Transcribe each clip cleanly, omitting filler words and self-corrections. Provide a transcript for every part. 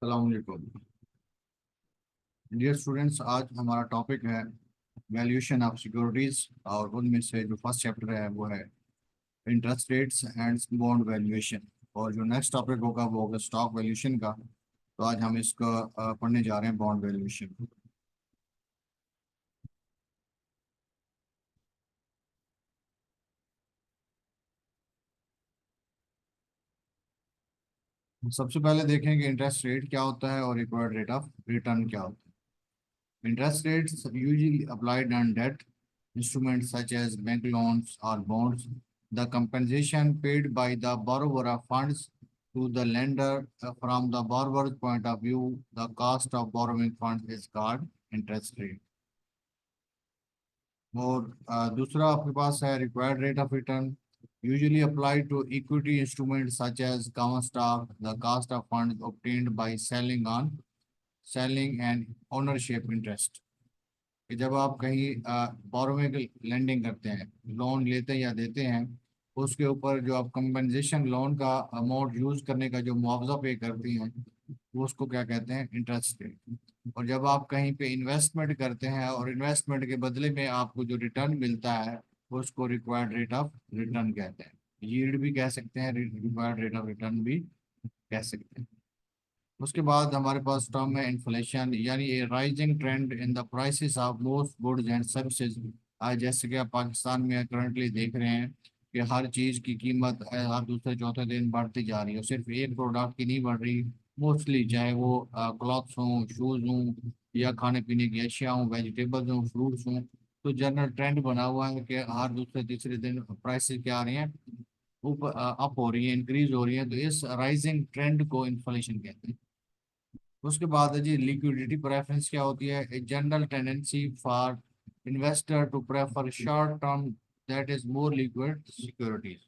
अस्सलाम वालेकुम dear students. आज हमारा टॉपिक है वैल्यूएशन ऑफ सिक्योरिटीज और उनमें से जो फर्स्ट चैप्टर है वो है interest rates and bond valuation. और जो नेक्स्ट टॉपिक होगा वो होगा स्टॉक वैल्यूएशन का। तो आज हम इसका पढ़ने जा रहे हैं बॉन्ड वैल्यूएशन। सबसे पहले देखेंगे इंटरेस्ट रेट क्या होता है और रिक्वायर्ड रेट ऑफ रिटर्न क्या होता है। Interest rates usually applied on debt instruments such as bank loans or bonds. The compensation paid by the borrower of funds to the lender from the borrower's point of view, the cost of borrowing funds is called interest rate. और दूसरा आपके पास है required rate of return, usually applied to equity instruments such as common stock, the cost of funds obtained by selling and ownership interest. कि जब आप कहीं borrowing lending करते हैं, लोन लेते हैं या देते हैं, उसके ऊपर जो आप कंपनसेशन लोन का अमाउंट यूज करने का जो मुआवजा पे करती हैं वो उसको क्या कहते हैं, इंटरेस्ट रेट। और जब आप कहीं पे इन्वेस्टमेंट करते हैं और इन्वेस्टमेंट के बदले में आपको जो रिटर्न मिलता है उसको रिक्वायर्ड रेट ऑफ रिटर्न कहते हैं। यील्ड भी कह सकते हैं, रिक्वायर्ड रेट ऑफ रिटर्न भी कह सकते हैं। उसके बाद हमारे पास टर्म है इन्फ्लेशन, यानी a rising trend in the prices of most goods and services. आज जैसे कि आप पाकिस्तान में करंटली देख रहे हैं कि हर चीज़ की कीमत हर दूसरे चौथे दिन बढ़ती जा रही है। सिर्फ एक प्रोडक्ट की नहीं बढ़ रही, मोस्टली, चाहे वो क्लॉथ्स हों, शूज़ हों या खाने पीने की अशिया हों, वेजिटेबल्स हों, फ्रूट्स हों। तो जनरल ट्रेंड बना हुआ है कि हर दूसरे तीसरे दिन प्राइसेस क्या आ रही हैं, ऊपर अप हो रही है, इंक्रीज हो रही है। तो इस राइजिंग ट्रेंड को इन्फ्लेशन कहते हैं। उसके बाद है जी लिक्विडिटी प्रेफरेंस क्या होती है, a general tendency for investor to prefer short term that is more liquid securities.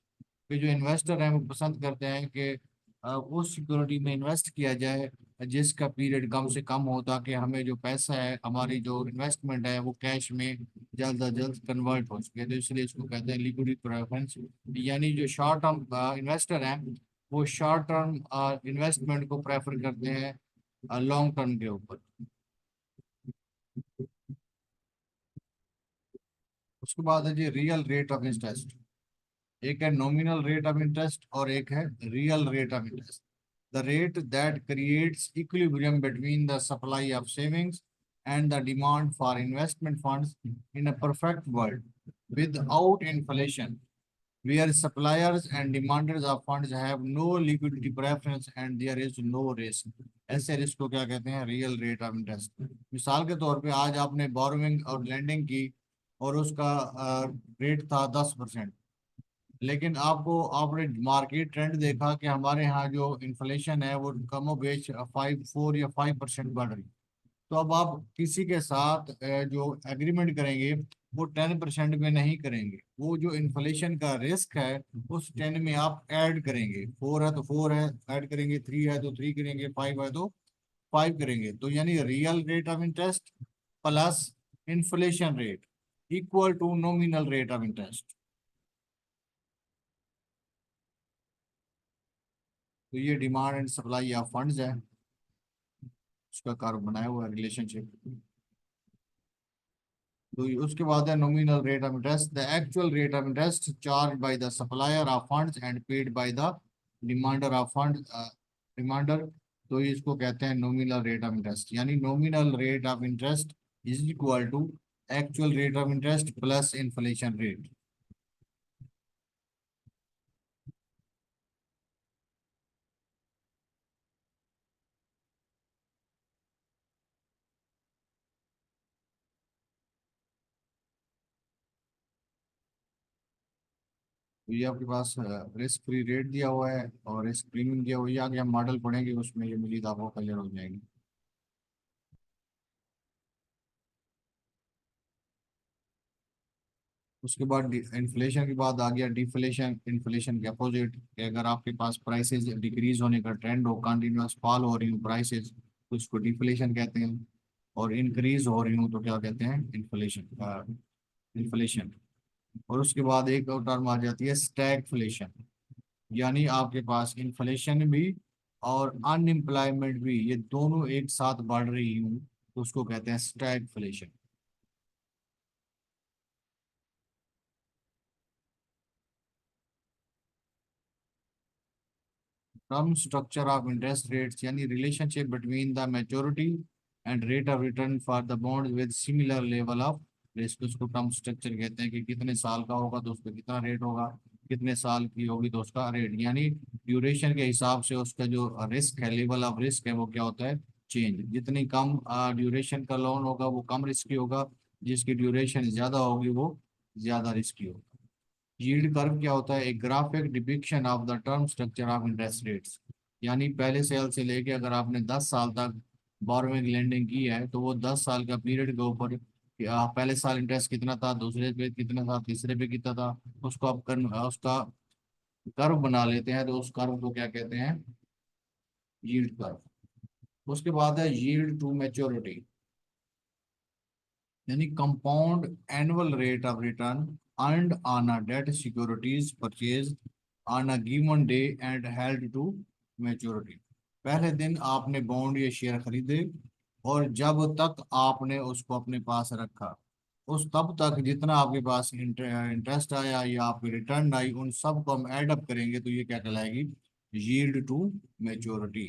कि जो इन्वेस्टर हैं वो पसंद करते हैं कि उस सिक्योरिटी में इन्वेस्ट किया जाए जिसका पीरियड कम से कम हो, ताकि हमें जो पैसा है, हमारी जो इन्वेस्टमेंट है वो कैश में जल्द अज जल्द कन्वर्ट हो सके। तो इसलिए इसको कहते हैं लिक्विडिटी प्रेफरेंस। यानी जो शॉर्ट टर्म इन्वेस्टर हैं वो शॉर्ट टर्म इन्वेस्टमेंट को प्रेफर करते हैं लॉन्ग टर्म के ऊपर। उसके बाद है जी रियल रेट ऑफ इंटरेस्ट। एक है नॉमिनल रेट ऑफ इंटरेस्ट और एक है real rate of interest. The rate that creates equilibrium between the supply of savings and the demand for investment funds in a perfect world without inflation, where suppliers and demanders of funds have no liquidity preference and there is no risk। ऐसे risk को क्या कहते हैं, real rate of interest. मिसाल के तौर पे आज आपने बोरोइंग और लेंडिंग की और उसका रेट था 10%, लेकिन आपने मार्केट ट्रेंड देखा कि हमारे यहाँ जो इन्फ्लेशन है वो कमो बेच 4 या 5% बढ़ रही। तो अब आप किसी के साथ जो एग्रीमेंट करेंगे वो 10% में नहीं करेंगे, वो जो इन्फ्लेशन का रिस्क है उस 10 में आप ऐड करेंगे। 4 है तो 4 है ऐड करेंगे, 3 है तो 3 करेंगे, 5 है तो 5 करेंगे। तो यानी real rate of interest plus inflation rate equal to nominal rate of interest. तो ये demand and supply of funds है, उसका कार्य बनाया हुआ रिलेशनशिप। तो उसके बाद है nominal rate of interest, the actual rate of interest charge by the supplier of funds and paid by the demander of fund demander. तो इसको कहते हैं नॉमिनल रेट ऑफ इंटरेस्ट, यानी nominal rate of interest is equal to actual rate of interest plus inflation rate. तो ये आपके पास risk free rate दिया हुआ है और रिस्क प्रीमियम दिया हुआ है। ये आगे हम मॉडल पढ़ेंगे उसमें ये मजीद आपको क्लियर हो जाएंगे। उसके बाद इन्फ्लेशन के बाद आ गया डिफ्लेशन, इन्फ्लेशन के अपोजिट। कि अगर आपके पास प्राइसेस डिक्रीज होने का ट्रेंड हो, कंटिन्यूस फॉल हो रही हो प्राइसेस, तो उसको डिफ्लेशन कहते हैं। और इंक्रीज हो रही हूँ तो क्या कहते हैं, इन्फ्लेशन इन्फ्लेशन। और उसके बाद एक और टर्म आ जाती है स्टैगफ्लेशन, यानी आपके पास इन्फ्लेशन भी और अनएम्प्लॉयमेंट भी, ये दोनों एक साथ बढ़ रही हूँ, तो उसको कहते हैं stagflation. Term structure of interest rates यानी relationship between the maturity and rate of return for the bond with similar level of risk, उसको टर्म स्ट्रक्चर कहते हैं कि कितने साल का होगा तो उस पर कितना रेट होगा, कितने साल की होगी तो उसका रेट, यानी ड्यूरेशन के हिसाब से उसका जो रिस्क है, लेवल ऑफ रिस्क है, वो क्या होता है, चेंज। जितनी कम ड्यूरेशन का लोन होगा वो कम रिस्की होगा, जिसकी ड्यूरेशन ज्यादा होगी वो ज्यादा रिस्की होगा। यील्ड कर्व क्या होता है, एक graphic depiction of the term structure of interest rates, यानी पहले साल से लेके अगर आपने 10 साल तक बोरोइंग लेंडिंग की है तो वो 10 साल का पीरियड के ऊपर पहले साल इंटरेस्ट कितना था, दूसरे पे कितना था, तीसरे पे कितना था, उसको आप उसका कर्व बना लेते हैं, तो उस कर्व को क्या कहते हैं, यील्ड कर्व। उसके बाद है यील्ड टू मैच्योरिटी, यानी compound annual rate of return earned on a debt securities purchase on a given day and held to maturity. पहले दिन आपने बॉन्ड या शेयर खरीदे और जब तक आपने उसको अपने पास रखा, उस तब तक जितना आपके पास इंटरेस्ट आया या आपकी रिटर्न आई, उन सब को हम ऐड अप करेंगे तो ये क्या कहलाएगी, यील्ड टू मैच्योरिटी।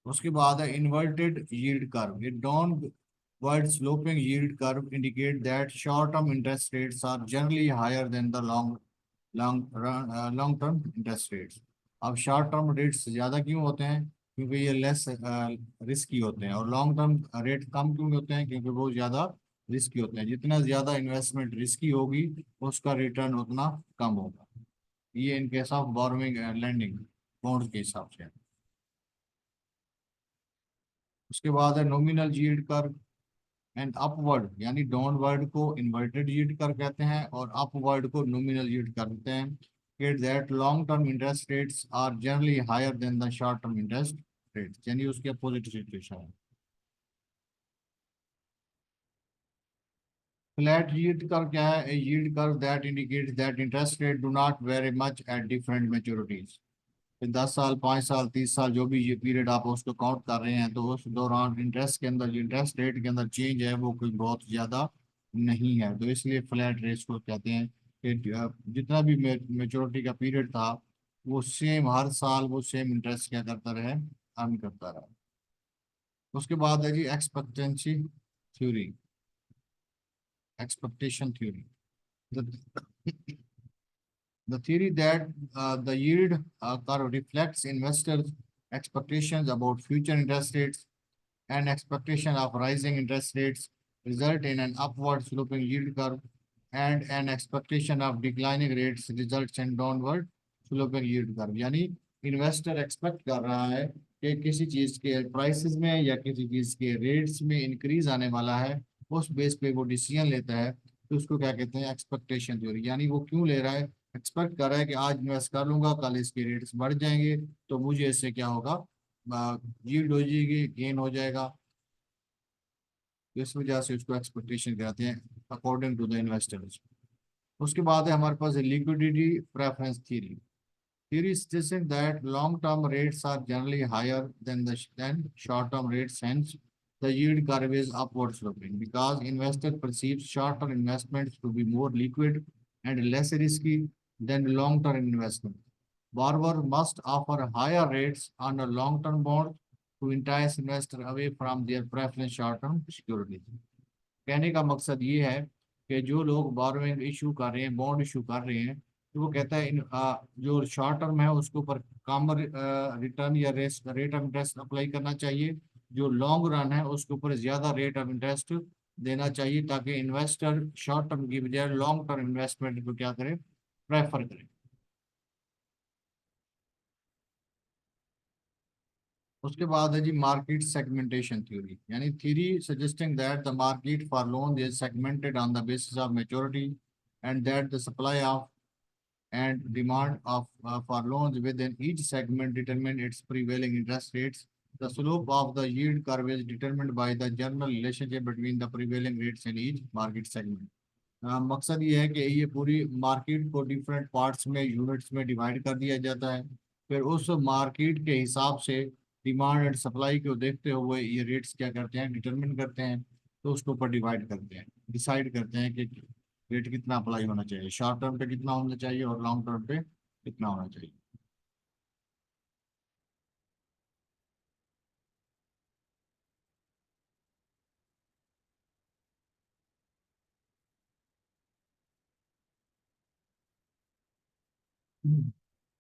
उसके बाद है इन्वर्टेड यील्ड कर्व, ये downward sloping yield curve indicate that short term interest rates are generally higher than the long long term interest rates. अब शॉर्ट टर्म रेट्स ज़्यादा क्यों होते हैं, क्योंकि ये लेस रिस्की होते हैं, और लॉन्ग टर्म रेट कम क्यों होते हैं, क्योंकि वो ज़्यादा रिस्की होते हैं। जितना ज़्यादा इन्वेस्टमेंट रिस्की होगी उसका रिटर्न उतना कम होगा। ये in case of borrowing lending bonds के हिसाब से है। उसके बाद है nominal yield curve and upward, यानी डाउनवर्ड को इन्वर्टेड यील्ड कर्व कहते हैं और अपवर्ड को नॉमिनल यील्ड कर्व कहते हैं। It that long term interest rates are generally higher than the short term interest rates, यानी उसके अपोजिट सिचुएशन है। फ्लैट यील्ड कर्व क्या है, a yield curve that indicates that interest rate do not vary much at different maturities। 10 साल, 5 साल, 30 साल, जो भी ये पीरियड आप उसको काउंट कर रहे हैं, तो उस दौरान इंटरेस्ट के अंदर, इंटरेस्ट रेट के अंदर चेंज है वो कोई बहुत ज्यादा नहीं है, तो इसलिए फ्लैट रेट्स को कहते हैं कि जितना भी मेच्योरिटी का पीरियड था वो सेम, हर साल वो सेम इंटरेस्ट क्या करता रहे, अर्न करता रहा। उसके बाद है जी expectancy theory, expectation theory. The theory that the yield curve reflects investors' expectations about future interest rates and expectation of rising interest rates result in an upward sloping yield curve, and an expectation of declining rates results in downward sloping yield curve। यानी investor expect कर रहा है कि किसी चीज के prices में या किसी चीज के रेट्स में इंक्रीज आने वाला है, उस बेस पे वो डिसीजन लेता है, तो उसको क्या कहते हैं, एक्सपेक्टेशन थ्योरी। यानी वो क्यों ले रहा है, एक्सपेक्ट कर रहा है कि आज इन्वेस्ट कर लूंगा, कल इसके रेट्स बढ़ जाएंगे, तो मुझे इससे क्या होगा, यील्ड हो जाएगी, गेन हो जाएगा, तो इस वजह से उसको एक्सपेक्टेशन कहते हैं अकॉर्डिंग टू द इन्वेस्टर्स। उसके बाद है हमारे पास liquidity preference theory. Theory suggesting that long-term rates are generally higher than short-term rates, hence the yield curve is upward sloping because investor perceives short-term investments to be more liquid and less risky than long-term investment. Borrower must offer higher rates on a long-term bond to entice investor away from their preference short-term securities। कहने का मकसद ये है कि जो लोग borrowing issue कर रहे हैं, बॉन्ड इशू कर रहे हैं, तो वो कहता है जो शॉर्ट टर्म है उसके ऊपर कम रिटर्न या रेट ऑफ इंटरेस्ट अप्लाई करना चाहिए, जो लॉन्ग रन है उसके ऊपर ज्यादा रेट ऑफ इंटरेस्ट देना चाहिए, ताकि इन्वेस्टर शॉर्ट टर्म की बजाय लॉन्ग टर्म इन्वेस्टमेंट को क्या करे, प्रेफर करे। उसके बाद है जी मार्केट सेगमेंटेशन थ्योरी, यानी theory suggesting that the market for loan is segmented on the basis of maturity and that the supply of and demand of for loans within each segment determine its prevailing interest rates. The slope of the yield curve is determined by the general relationship between the prevailing rates in each market segment। मकसद ये है कि ये पूरी market को different parts में, units में divide कर दिया जाता है, फिर उस मार्केट के हिसाब से डिमांड एंड सप्लाई को देखते हुए ये रेट्स क्या करते हैं, डिटरमिन करते हैं। तो उसके ऊपर डिवाइड करते हैं, डिसाइड करते हैं कि रेट कितना अप्लाई होना चाहिए, शॉर्ट टर्म पे कितना होना चाहिए और लॉन्ग टर्म पे कितना होना चाहिए।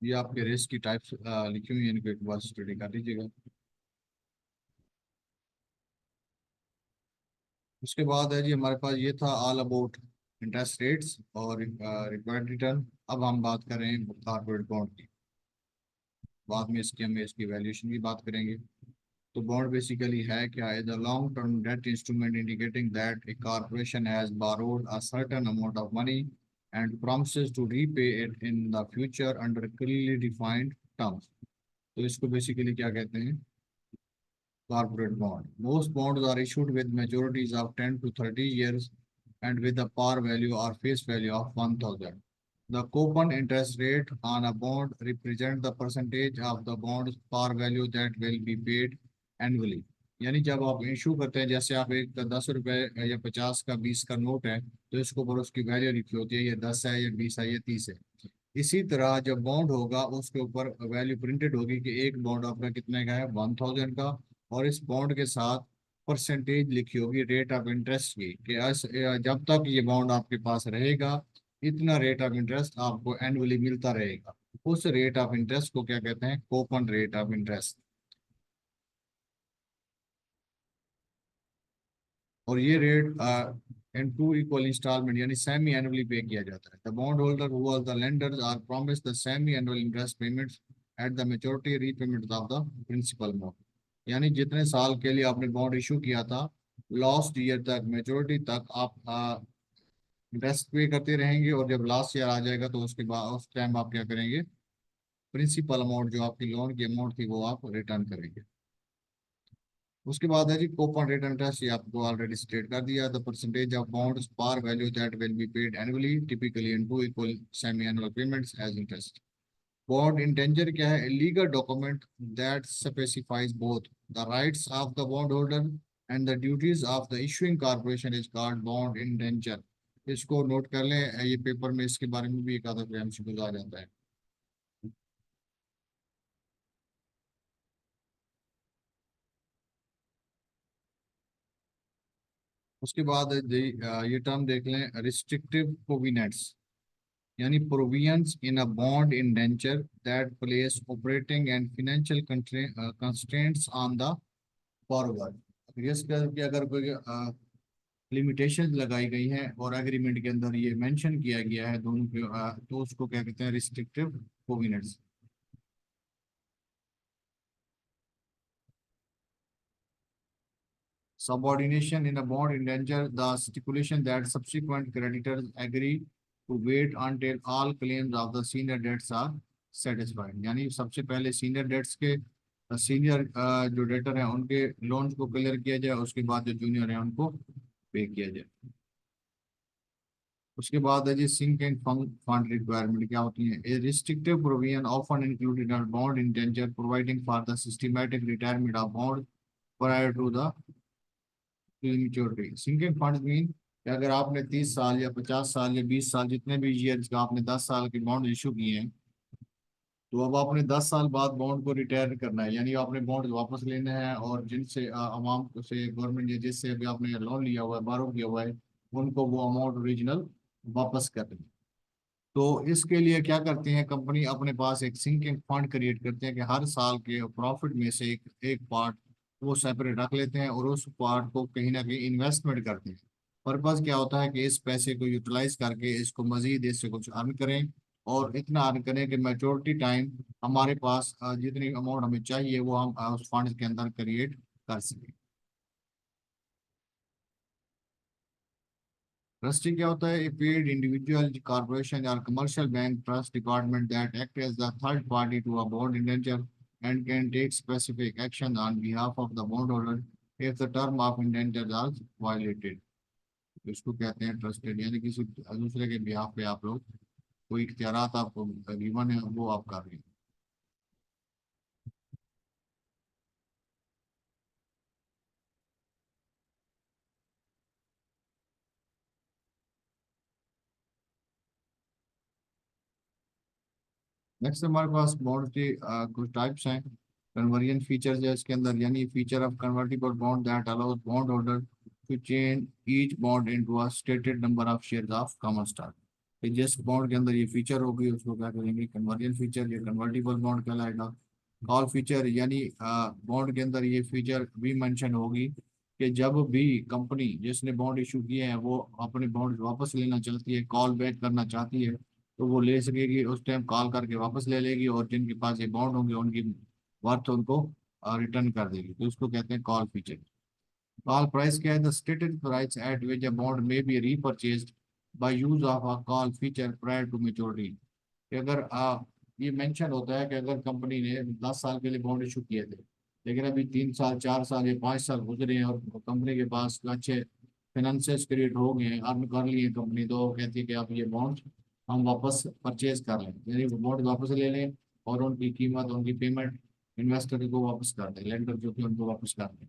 ये आपके रिस्क की टाइप्स लिखी हुई है, इनको एक बार स्टडी कर लीजिएगा। उसके बाद है जी हमारे पास ये था ऑल अबाउट इंटरेस्ट रेट्स और रिक्वायर्ड रिटर्न। अब हम बात करें कॉर्पोरेट बॉन्ड की। बाद में इसकी हम इसकी वैल्यूएशन की बात करेंगे। तो बॉन्ड बेसिकली है क्या, is a long term debt instrument indicating that A corporation has borrowed a certain amount of money and promises to repay it in the future under clearly defined terms। तो इसको basically क्या कहते हैं, corporate bond. Most bonds are issued with maturities of 10 to 30 years and with a par value or face value of 1000। The coupon interest rate on a bond represent the percentage of the bond's par value that will be paid annually। यानी जब आप issue करते हैं, जैसे आप एक 10 रुपए या 50 का 20 का नोट है, तो इसके ऊपर उसकी वैल्यू लिखी होती है, ये 10 है, ये 20 है, ये 30 है। इसी तरह जब बॉन्ड होगा उसके ऊपर वैल्यू प्रिंटेड होगी कि एक बॉन्ड आपका कितने का है, 1000 का। और इस बॉन्ड के साथ परसेंटेज लिखी होगी रेट ऑफ इंटरेस्ट की, कि जब तक ये बॉन्ड आपके पास रहेगा इतना रेट ऑफ इंटरेस्ट आपको एनुअली मिलता रहेगा। उस रेट ऑफ इंटरेस्ट को क्या कहते हैं, कूपन रेट ऑफ इंटरेस्ट। और ये rate in two equal installment यानी सेमी एनुअली पे किया जाता है। The bond holder who are the lenders are promise the semi annual interest payments at the maturity repayment of the principal amount. यानी जितने साल के लिए आपने बॉन्ड इशू किया था, लास्ट ईयर तक मेच्योरिटी तक आप इंटरेस्ट पे करते रहेंगे, और जब लास्ट ईयर आ जाएगा तो उसके बाद उस टाइम आप क्या करेंगे, प्रिंसिपल अमाउंट जो आपकी लोन की अमाउंट थी वो आप रिटर्न करेंगे। उसके बाद है जी कूपन रेट इंटरेस्ट, ये आपको ऑलरेडी स्टेट कर दिया। The percentage of bonds par value that will be paid annually typically in two equal semi annual payments as interest. Bond indenture क्या है, legal document that specifies both the rights of the bond holder and the duties of the issuing corporation is called bond indenture. इसको note कर लें, ये paper में इसके बारे में भी एक आधा एमसीक्यू आ जाता है। उसके बाद ये टर्म देख लें, रिस्ट्रिक्टिव कोविनेंट्स यानी provisions in a bond indenture that place operating and financial constraints on the borrower. Yes करके अगर कोई लिमिटेशंस लगाई गई हैं और एग्रीमेंट के अंदर ये मेंशन किया गया है दोनों के, तो उसको क्या कहते हैं, restrictive कोविनेंट्स। Subordination in a bond indenture the stipulation that subsequent creditors agree to wait until all claims of the senior debts are satisfied। यानी सबसे पहले सीनियर डेट्स के सीनियर जो डेटर हैं उनके लोन्स को क्लियर किया जाए, उसके बाद जो जूनियर हैं उनको पे किया जाए। उसके बाद है जी सिंक एंड फंड रिक्वायरमेंट क्या होती है, a restrictive provision often included in bond indenture providing for the systematic retirement of bond prior to the maturity. Sinking fund mean कि अगर आपने 30 साल या 50 साल या 20 साल जितने भी ईयर्स का आपने 10 साल के बॉन्ड इशू किए हैं, तो अब आपने 10 साल बाद बॉन्ड को रिटायर करना है, यानी आपने बॉन्ड वापस लेने हैं और जिनसे अमाउंट से गवर्नमेंट या जिससे अभी आपने लोन लिया हुआ है, बारो किया हुआ है, उनको वो अमाउंट ओरिजिनल वापस करनी है। तो इसके लिए क्या करते हैं, कंपनी अपने पास एक सिंकिंग फंड क्रिएट करते हैं कि हर साल के प्रॉफिट में से एक एक पार्ट वो सेपरेट रख लेते हैं और उस पार्ट को कहीं ना कहीं इन्वेस्टमेंट करते हैं। पर्पज क्या होता है कि इस पैसे को यूटिलाइज करके इसको मजीद इससे कुछ अर्न करें, और इतना अर्न करें कि मैच्योरिटी टाइम हमारे पास जितनी अमाउंट हमें चाहिए वो हम उस फंड के अंदर क्रिएट कर सकें। ट्रस्टी क्या होता है, ए पेड इंडिविजुअल कॉर्पोरेशन और commercial bank trust department that act as the third party to a bond indenture and can take specific action on behalf of the bond holder if the term of indenture are violated. इसको कहते हैं trusted, यानी किसी दूसरे के behalf पे आप लोग कोई इख्तियारात आपको गिवन है वो आप कर रहे हैं। नेक्स्ट हमारे पास बॉन्ड की कुछ टाइप्स हैं। कन्वर्जन फीचर्स है इसके अंदर, यानी feature of convertible bond that allows bond holder to change each bond into a stated number of shares of common stock. जिस बॉन्ड के अंदर ये फीचर होगी उसको क्या करेंगे, कन्वर्जन फीचर, ये कन्वर्टिबल बॉन्ड कहलाएगा। कॉल फीचर, यानी बॉन्ड के अंदर ये फीचर भी मेंशन होगी कि जब भी कंपनी जिसने बॉन्ड इशू किए हैं वो अपने बॉन्ड वापस लेना चाहती है, कॉल बैक करना चाहती है, तो वो ले सकेगी, उस टाइम कॉल करके वापस ले लेगी, और जिनके पास ये बॉन्ड होंगे उनकी वर्थ उनको रिटर्न कर देगी, तो उसको कहते हैं कॉल फीचर। कॉल प्राइस क्या है, the stated price at which a bond may be repurchased by use of a call feature prior to maturity. कि अगर ये मेंशन होता है कि अगर कंपनी ने 10 साल के लिए बॉन्ड इशू किए थे, लेकिन अभी 3 साल 4 साल या 5 साल गुजरे हैं और कंपनी के पास अच्छे फाइनेंशियल क्रिएट हो गए हैं, अर्न कर लिए कंपनी, तो वो कहती है कि आप ये बॉन्ड हम वापस परचेज कर लें, यानी वो बॉन्ड वापस ले लें और उनकी कीमत, उनकी पेमेंट इन्वेस्टर को वापस कर दें, लेंडर जो कि उनको वापस कर दें।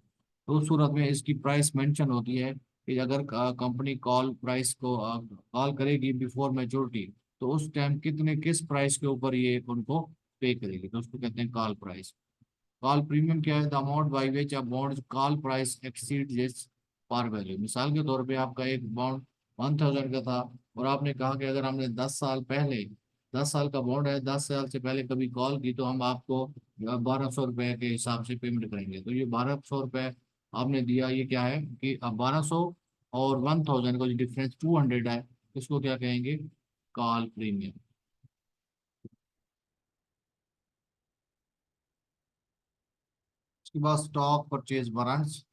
तो उस सूरत में इसकी प्राइस मेंशन होती है कि अगर कंपनी कॉल प्राइस को कॉल करेगी बिफोर मैच्योरिटी, तो उस टाइम किस प्राइस के ऊपर ये उनको पे करेगी, तो उसको कहते हैं कॉल प्राइस। कॉल प्रीमियम क्या है, the amount by which a bond call price exceed this par value. मिसाल के तौर पे आपका एक बॉन्ड 1000 का था, और आपने कहा कि अगर हमने 10 साल पहले, 10 साल का बॉन्ड है, 10 साल से पहले कभी कॉल की तो हम आपको 1200 रुपये के हिसाब से पेमेंट करेंगे। तो ये 1200 रुपये आपने दिया, ये क्या है कि अब 1200 और 1000 का जो डिफरेंस 200 है, इसको क्या कहेंगे, कॉल प्रीमियम। उसके बाद stock purchase warrants,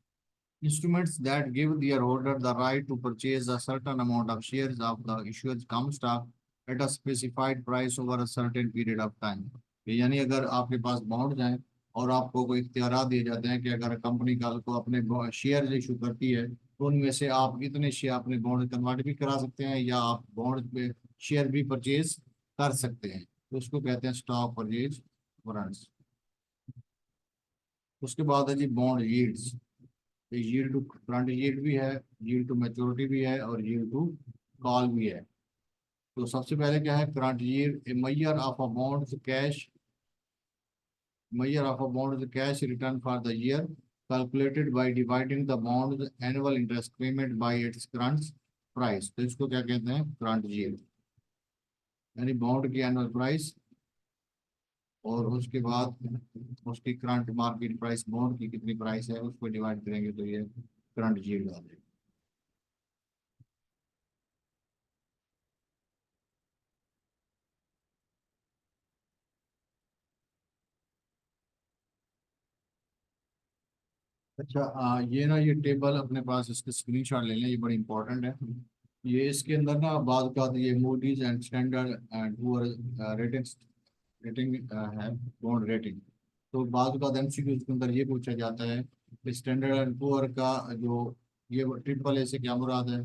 instruments that give their holder the right to purchase a certain amount of shares of the issuer's common stock at a specified price over a certain period of time। यानी अगर आपके पास bond हैं और आपको कोई इख्तियार दिए जाते हैं कि अगर कंपनी कल को अपने शेयर इशू करती है, तो उनमें से आप इतने शेयर अपने बॉन्ड कन्वर्ट भी करा सकते हैं, या आप बॉन्ड पे शेयर भी परचेज कर सकते हैं, तो उसको कहते हैं स्टॉक परचेज वारंट्स। उसके बाद है जी bond yields. Yield to current yield भी है, यील्ड टू मैच्योरिटी भी है, और यील्ड टू कॉल भी है। तो सबसे पहले क्या है, current yield, A measure of a bonds cash, measure of a bond's cash return for the year, calculated by dividing the bond's annual interest payment by its current price। तो इसको क्या कहते हैं, करंट यील्ड, यानी bond की annual price और उसके बाद उसकी करंट मार्केट प्राइस, बॉन्ड की कितनी प्राइस है उसको डिवाइड करेंगे तो ये करंट यील्ड आ जाएगी। अच्छा, ये ना, ये टेबल अपने पास इसके स्क्रीनशॉट ले लें, ये बड़ी इंपॉर्टेंट है। ये इसके अंदर ना बाद का ये Moody's and standard and poor rating, rating है, बॉन्ड रेटिंग। तो बाद का एमसीक्यू के अंदर ये पूछा जाता है कि स्टैंडर्ड एंड पुअर का जो, ये ट्रिपल ए से क्या मुराद है,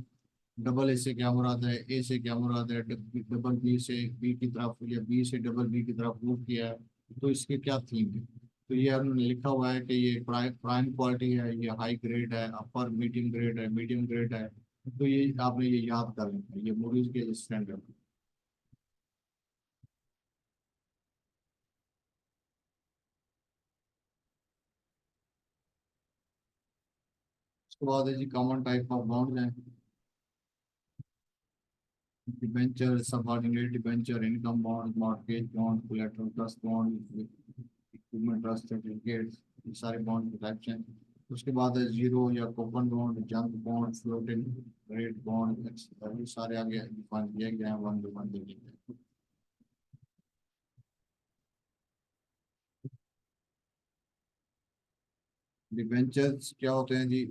डबल ए से क्या मुराद है, ए से क्या मुराद है, डबल बी से बी की तरफ, या बी से डबल बी की तरफ मूव किया है, तो इसके क्या थीम है। तो ये उन्होंने लिखा हुआ है कि ये प्राइम क्वालिटी है, ये हाई ग्रेड है, अपर मीडियम ग्रेड है, मीडियम ग्रेड है। तो ये आपने ये याद कर लेना है, ये मूवीज के स्टैंडर्ड। उसके बाद है जी कॉमन टाइप ऑफ बॉन्ड है, debenture, subordinate debenture, income bond, mortgage bond, collateral trust bond, equipment trust certificates, ये सारे बॉन्ड के टाइप्स हैं। उसके बाद है जीरो या coupon bond, junk bond, floating rate bond, ये सारे आगे डिफाइन किए गए हैं, वन टू वन देखेंगे। डिबेंचर्स क्या होते हैं जी,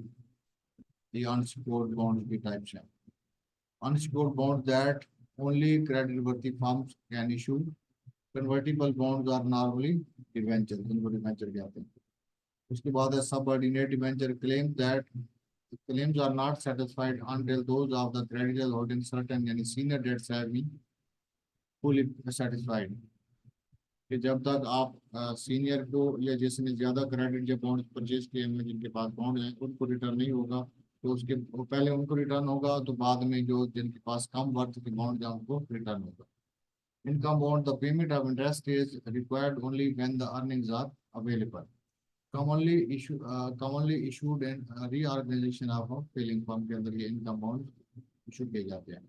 ये अनसिक्योर्ड बॉन्ड की टाइप्स हैं। Unsecured bonds that only credit-worthy firms can issue. Convertible bonds are normally debentures, जिनको डिबेंचर कहते हैं। उसके बाद है subordinate debenture, claims are not satisfied until those of the creditors holding certain यानी senior debts have been fully satisfied। कि जब तक आप सीनियर को या जिसने ज्यादा क्रेडिट या बॉन्ड परचेज किए हैं, जिनके पास बॉन्ड है, उनको रिटर्न नहीं होगा, तो उसके वो पहले उनको रिटर्न होगा, तो बाद में जो जिनके पास कम वर्थ के बॉन्ड है उनको रिटर्न होगा। Income bond, the payment of interest is required only when the earnings are available. Commonly issued in reorganization of a filing firm के अंदर ये इनकम बॉन्ड इशू किए जाते हैं।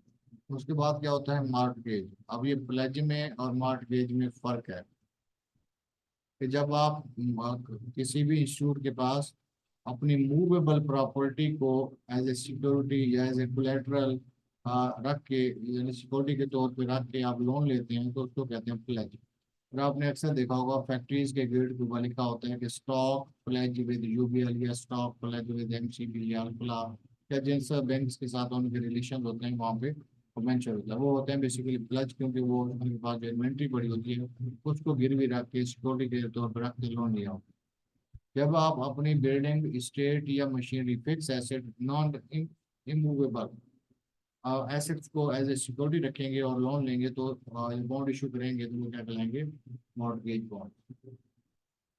उसके बाद क्या होता है मार्टगेज। अब ये प्लेज में और मार्टगेज में फर्क है कि जब आप किसी भी इंस्टीट्यूट के पास अपनी मूवेबल प्रॉपर्टी को एज ए सिक्योरिटी या एज ए कोलेटरल रख के यानी सिक्योरिटी के तौर पे रख के आप लोन लेते हैं तो उसको कहते हैं प्लेज। और आपने अक्सर देखा होगा फैक्ट्रीज के गेट के ऊपर लिखा होता है कि स्टॉक प्लेज विद यूबीएल या स्टॉक प्लेज विद एमसीबी या अल्फला या जिन सब बैंक के साथ उनके रिलेशन होते हैं वहाँ पे मेंशन होता है। वो होते हैं बेसिकली प्लेज क्योंकि वो उनके पास जो इन्वेंट्री पड़ी होती है उसको गिरवी रख के सिक्योरिटी के तौर पर रख के लोन लिया होता है। जब आप अपनी बिल्डिंग स्टेट या machinery fix asset non immovable assets को एज ए सिक्योरिटी रखेंगे और लोन लेंगे तो बॉन्ड इशू करेंगे तो वो क्या कहलाएंगे mortgage bond.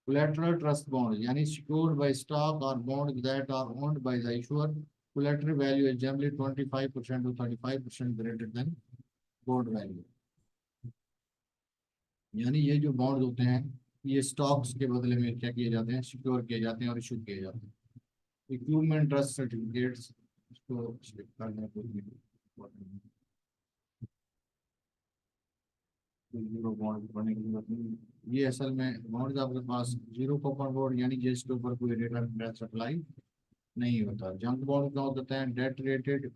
collateral trust bond यानी secured by stock or bond that are owned by the issuer, collateral value is generally 25% to 35% greater than bond value। यानी ये जो बॉन्ड होते हैं ये स्टॉक्स के बदले में क्या किए जाते हैं सिक्योर किए जाते हैं और इशू किए जाते हैं। इक्विपमेंट ट्रस्ट सर्टिफिकेट्स इसको करना जीरो बॉन्ड बनने की जरूरत नहीं। ये असल में बॉन्ड आपके पास जीरो कूपन बॉन्ड यानी जिसके ऊपर कोई रेट ऑफ इंटरेस्ट अप्लाई नहीं होता। जंक बॉन्ड क्या होता है debt rated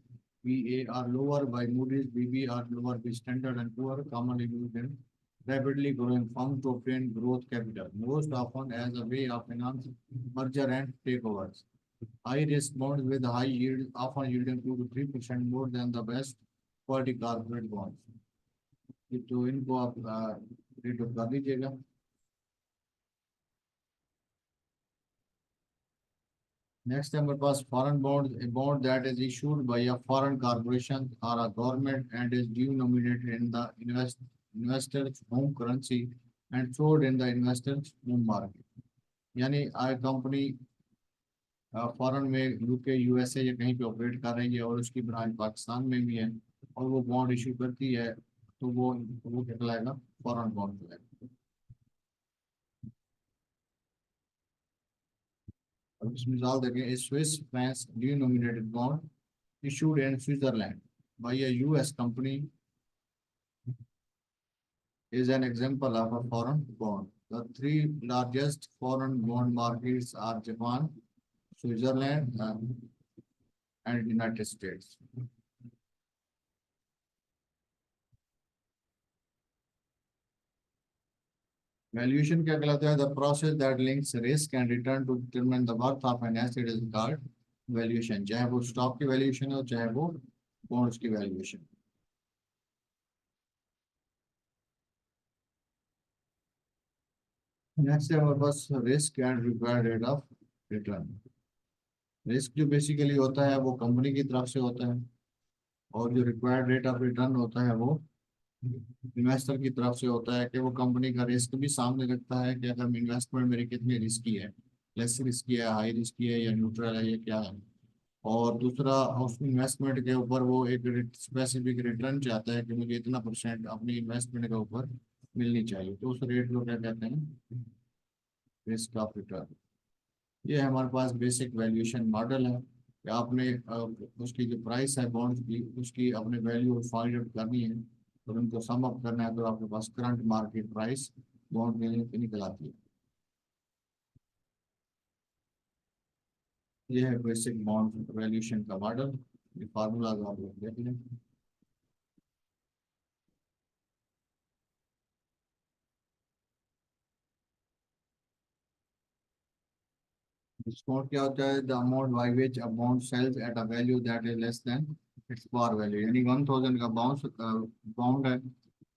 BA are lower by Moody's, BB are lower by Standard and Poor, commonly used in rapidly growing firms to obtain growth capital, most often as a way of finance merger and takeovers. High risk bonds with high yield, often yielding 2 to 3% more than the best quality corporate bonds। तो इनको आप rate of कर लीजिएगा। Next है हमारे पास foreign bond, a bond that is issued by a foreign corporation or a government and is denominated in the investor's home currency and sold in the investor's home market। यानी आय company foreign में UK USA या कहीं पे operate कर रही है और उसकी ब्रांच पाकिस्तान में भी है और वो बॉन्ड इशू करती है तो वो क्या कहलाएगा फॉरेन बॉन्ड कहलाएगा। अब इसमें मिसाल देखें Swiss France denominated bond issued in Switzerland by a US company is an example of a foreign bond। The three largest foreign bond markets are Japan, Switzerland, and United States। Valuation क्या कहलाता है the process that links risk and return to determine the worth of an asset is called valuation। चाहे वो stock की valuation हो चाहे वो bonds की वैल्यूएशन। नेक्स्ट है हमारे पास risk and required rate of return. Risk जो बेसिकली होता है वो कंपनी की तरफ से होता है और जो रिक्वायर्ड रेट ऑफ रिटर्न होता है वो इन्वेस्टर की तरफ से होता है कि वो कंपनी का रिस्क भी सामने रखता है कि अगर इन्वेस्टमेंट मेरी कितनी रिस्की है, लेस रिस्की है, हाई रिस्की है या न्यूट्रल है, ये क्या है। और दूसरा उस इन्वेस्टमेंट के ऊपर वो एक स्पेसिफिक रिटर्न चाहता है कि मुझे इतना परसेंट अपनी इन्वेस्टमेंट के ऊपर मिलनी चाहिए तो उस रेट को क्या कहते हैं रिस्क ऑफ रिटर्न। ये हमारे पास बेसिक वैल्यूएशन मॉडल है कि आपने उसकी जो प्राइस है बॉन्ड की उसकी अपने वैल्यू फाइंड आउट करनी है और उनको सम अप करना है तो आपके पास करंट मार्केट प्राइस बॉन्ड के निकल आती है। ये है बेसिक बॉन्ड वैल्यूएशन का मॉडल। ये फार्मूला आप लोग देख लें। डिस्काउंट क्या होता है the amount by which a bond sells at a value that is less than its par value. यानी 1000 का बाउंड है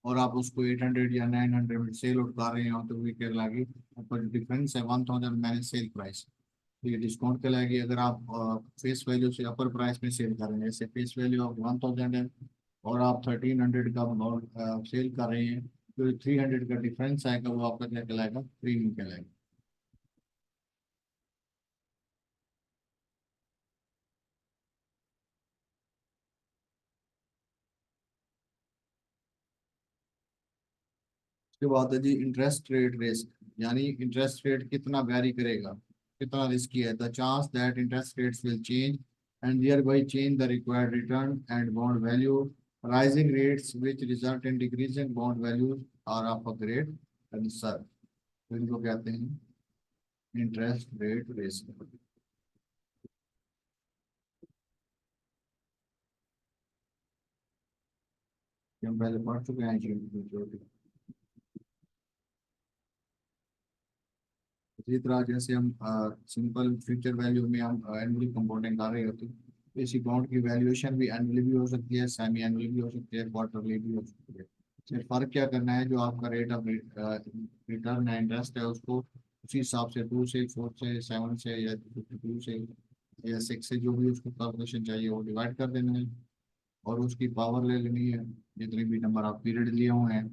और आप उसको 800 या 900 में सेल आउट कर रहे हो तो वो क्या लागी ऊपर डिफरेंस है 1000 मैंने सेल प्राइस तो ये डिस्काउंट कहलाएगी। अगर आप फेस वैल्यू से अपर प्राइस में सेल कर रहे हैं जैसे फेस वैल्यू ऑफ 1000 है और आप 1300 का सेल कर रहे हैं तो 300 का डिफरेंस आएगा वो आपका क्या कहलाएगा प्रीमियम कहलाएगा। उसके बाद है जी इंटरेस्ट रेट रिस्क, यानी इंटरेस्ट रेट कितना वेरी करेगा, कितना रिस्की है। The chance that interest rates will change and thereby change the required return and bond value, rising rates which result in decreasing bond values are of a great concern. तो इनको कहते हैं interest rate risk. हम पहले पढ़ चुके हैं जी। इसी तरह जैसे हम सिंपल फ्यूचर वैल्यू में हम एनुअली कंपाउंडिंग कर रहे होते हैं, तो इसी बॉन्ड की वैल्यूएशन भी एनुअली भी हो सकती है, सेमी एनुअली भी हो सकती है, क्वार्टरली भी हो सकती है। सिर्फ फर्क क्या करना है, जो आपका रेट ऑफ रिटर्न है, इंटरेस्ट है, उसको उसी हिसाब से 2 से 4 से 7 से या 52 से या 6 से जो भी उसको कैलकुलेशन चाहिए वो डिवाइड कर देना है, और उसकी पावर ले लेनी है, जितने भी नंबर आप पीरियड लिए हुए हैं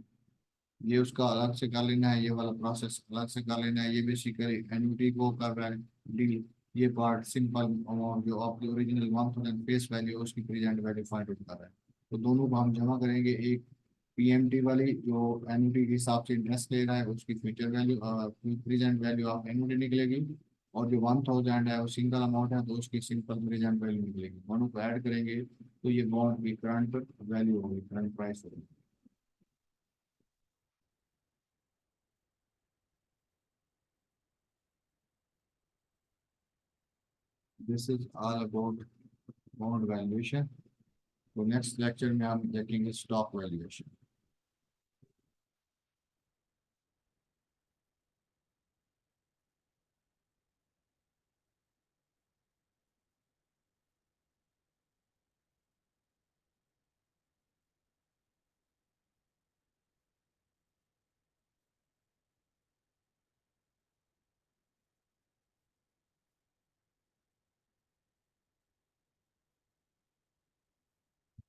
ये उसका अलग से कर लेना है, ये वाला प्रोसेस अलग से कर लेना है। ये बेसिकली एन्युटी को कर रहा है डील। ये पार्ट सिंपल अमाउंट जो आपकी ओरिजिनल 1000 फेस वैल्यू है उसकी प्रेजेंट वैल्यू फाइंड आउट कर रहा है। तो दोनों को हम जमा करेंगे, एक पीएमटी वाली जो एन्युटी के हिसाब से इंटरेस्ट ले रहा है उसकी future value present value of annuity निकलेगी, और जो 1000 है वो सिंगल अमाउंट है तो उसकी सिंपल प्रेजेंट वैल्यू निकलेगी। दोनों को ऐड करेंगे तो ये बॉन्ड की करंट वैल्यू होगी, करंट प्राइस होगी। This is all about bond valuation. तो नेक्स्ट लेक्चर में हम देखेंगे स्टॉक वैल्यूएशन।